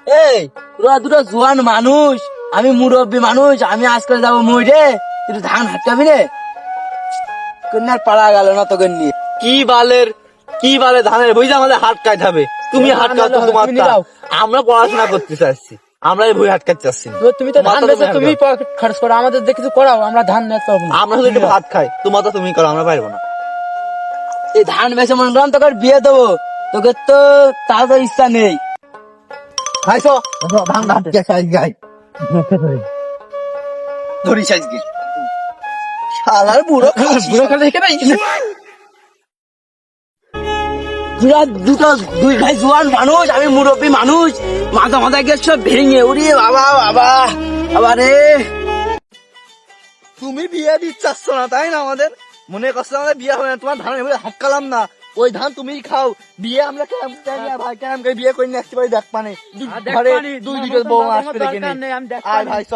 এই তোরা দুটো জোয়ান মানুষ, আমি মুরব্বী মানুষ, আমি আজকাল যাবো মইরে, তুই ধান হাঁটকাবি রে? কন্যার পাড়া গেল না তোকে নিয়ে। কি বালে ধানের বই যে আমাদের হাত কাটাবে? তুমি হাত কাটো তোমার তুমি নিরাও। আমরা পড়াশোনা করতে চাচ্ছি, আমরা এই বই হাত কাটতে চাচ্ছি না। তুমি তো ধান বেচে তুমি খরচ করো, আমাদের দেখে কিছু করাও, আমরা ধান বেচতে পারবো না। আমরা শুধু একটু ভাত খাই, তোমার তো তুমি করো, আমরা পারবো না। এই ধান বেচে মনে করলাম তোকে বিয়ে দেবো, তোকে তো তার তো ইচ্ছা নেই। খাইছো ধান ধান গাই ধরিস আজকে শালার বুড়ো বুড়ো কালে দেখে নাই তোরা দুটো দুই ভাই জোয়ান মানুষ, আমি মুরব্বী মানুষ, মাথা মাথা গিয়ে সব ভেঙে উড়ি বাবা বাবা বাবা রে। তুমি বিয়ে দিচ্ছ না তাই না? আমাদের মনে করছে আমাদের বিয়ে হবে না, তোমার ধান এভাবে হাঁকালাম না, ওই ধান তুমিই খাও। বিয়ে আমরা ভাই কেন বিয়ে করে নিয়ে আসতে পারি? দেখ পানে ঘরে দুই দুটো বউ আসবে, দেখে নি। আয় ভাই চ।